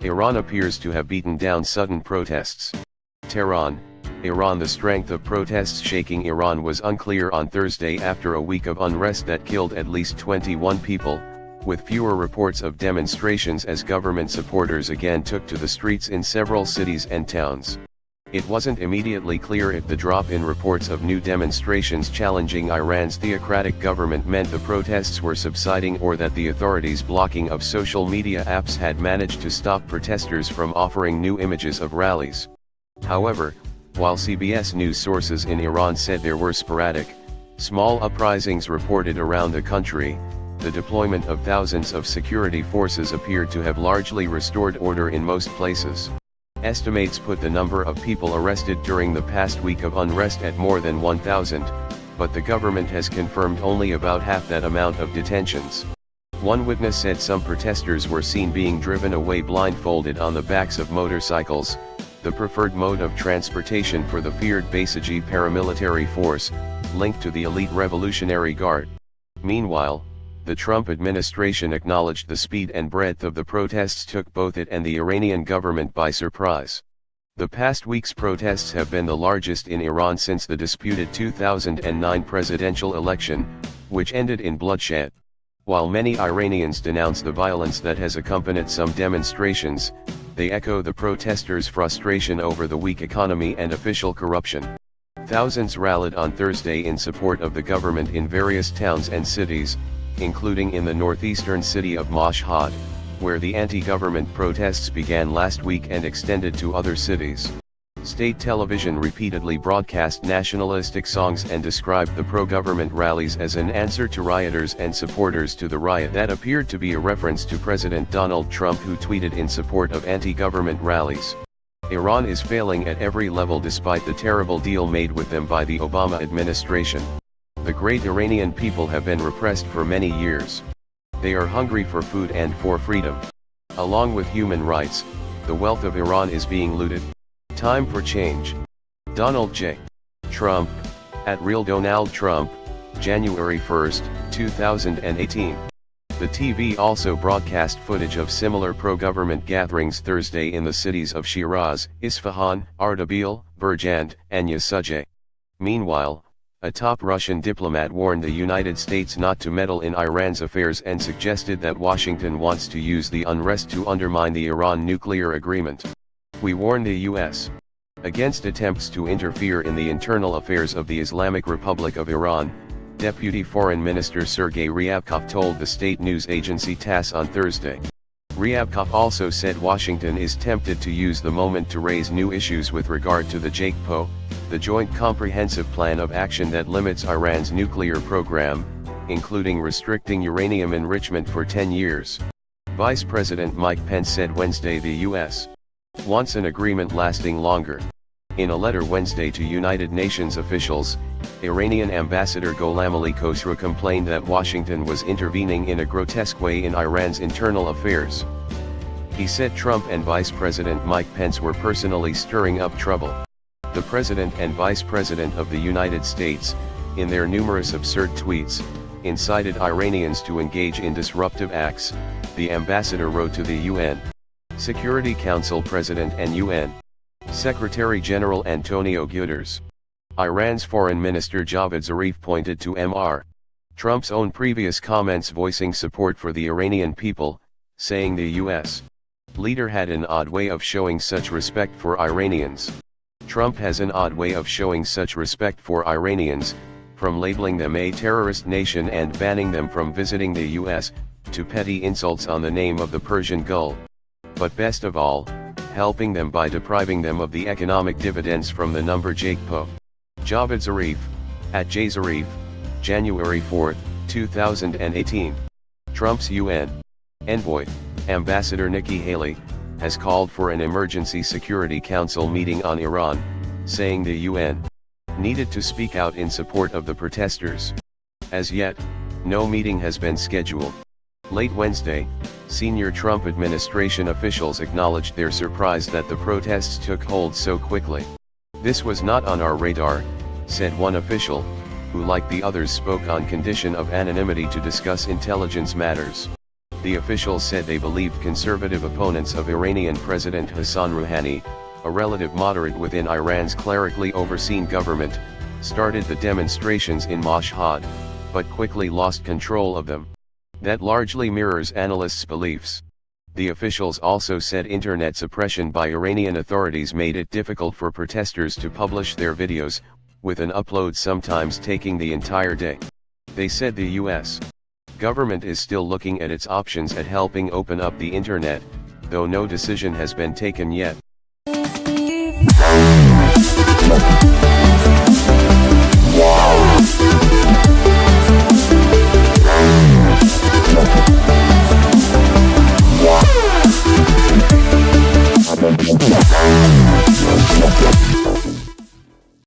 Iran appears to have beaten down sudden protests. Tehran, Iran. The strength of protests shaking Iran was unclear on Thursday after a week of unrest that killed at least 21 people, with fewer reports of demonstrations as government supporters again took to the streets in several cities and towns. It wasn't immediately clear if the drop in reports of new demonstrations challenging Iran's theocratic government meant the protests were subsiding or that the authorities' blocking of social media apps had managed to stop protesters from offering new images of rallies. However, while CBS News sources in Iran said there were sporadic, small uprisings reported around the country, the deployment of thousands of security forces appeared to have largely restored order in most places. Estimates put the number of people arrested during the past week of unrest at more than 1,000, but the government has confirmed only about half that amount of detentions. One witness said some protesters were seen being driven away blindfolded on the backs of motorcycles, the preferred mode of transportation for the feared Basiji paramilitary force, linked to the elite Revolutionary Guard. Meanwhile, the Trump administration acknowledged the speed and breadth of the protests took both it and the Iranian government by surprise. The past week's protests have been the largest in Iran since the disputed 2009 presidential election, which ended in bloodshed. While many Iranians denounce the violence that has accompanied some demonstrations, they echo the protesters' frustration over the weak economy and official corruption. Thousands rallied on Thursday in support of the government in various towns and cities, including in the northeastern city of Mashhad, where the anti-government protests began last week and extended to other cities. State television repeatedly broadcast nationalistic songs and described the pro-government rallies as an answer to rioters and supporters to the riot that appeared to be a reference to President Donald Trump, who tweeted in support of anti-government rallies. Iran is failing at every level despite the terrible deal made with them by the Obama administration. The great Iranian people have been repressed for many years. They are hungry for food and for freedom. Along with human rights, the wealth of Iran is being looted. Time for change. Donald J. Trump, at Real Donald Trump, January 1, 2018. The TV also broadcast footage of similar pro-government gatherings Thursday in the cities of Shiraz, Isfahan, Ardabil, Burjand, and Yasujeh. Meanwhile, a top Russian diplomat warned the United States not to meddle in Iran's affairs and suggested that Washington wants to use the unrest to undermine the Iran nuclear agreement. We warn the U.S. against attempts to interfere in the internal affairs of the Islamic Republic of Iran, Deputy Foreign Minister Sergei Ryabkov told the state news agency TASS on Thursday. Ryabkov also said Washington is tempted to use the moment to raise new issues with regard to the JCPOA, the Joint Comprehensive Plan of Action that limits Iran's nuclear program, including restricting uranium enrichment for 10 years. Vice President Mike Pence said Wednesday the U.S. wants an agreement lasting longer. In a letter Wednesday to United Nations officials, Iranian Ambassador Gholam-Ali Khosrow complained that Washington was intervening in a grotesque way in Iran's internal affairs. He said Trump and Vice President Mike Pence were personally stirring up trouble. The President and Vice President of the United States, in their numerous absurd tweets, incited Iranians to engage in disruptive acts, the ambassador wrote to the UN Security Council President and UN Secretary General Antonio Guterres. Iran's Foreign Minister Javad Zarif pointed to Mr. Trump's own previous comments voicing support for the Iranian people, saying the U.S. leader had an odd way of showing such respect for Iranians. Trump has an odd way of showing such respect for Iranians, from labeling them a terrorist nation and banning them from visiting the U.S., to petty insults on the name of the Persian Gulf. But best of all, helping them by depriving them of the economic dividends from the number JCPOA. Javad Zarif, at J. Zarif, January 4, 2018. Trump's UN envoy, Ambassador Nikki Haley, has called for an emergency Security Council meeting on Iran, saying the UN needed to speak out in support of the protesters. As yet, no meeting has been scheduled. Late Wednesday, senior Trump administration officials acknowledged their surprise that the protests took hold so quickly. "This was not on our radar," said one official, who like the others spoke on condition of anonymity to discuss intelligence matters. The officials said they believed conservative opponents of Iranian President Hassan Rouhani, a relative moderate within Iran's clerically overseen government, started the demonstrations in Mashhad, but quickly lost control of them. That largely mirrors analysts' beliefs. The officials also said internet suppression by Iranian authorities made it difficult for protesters to publish their videos, with an upload sometimes taking the entire day. They said the U.S. government is still looking at its options at helping open up the internet, though no decision has been taken yet.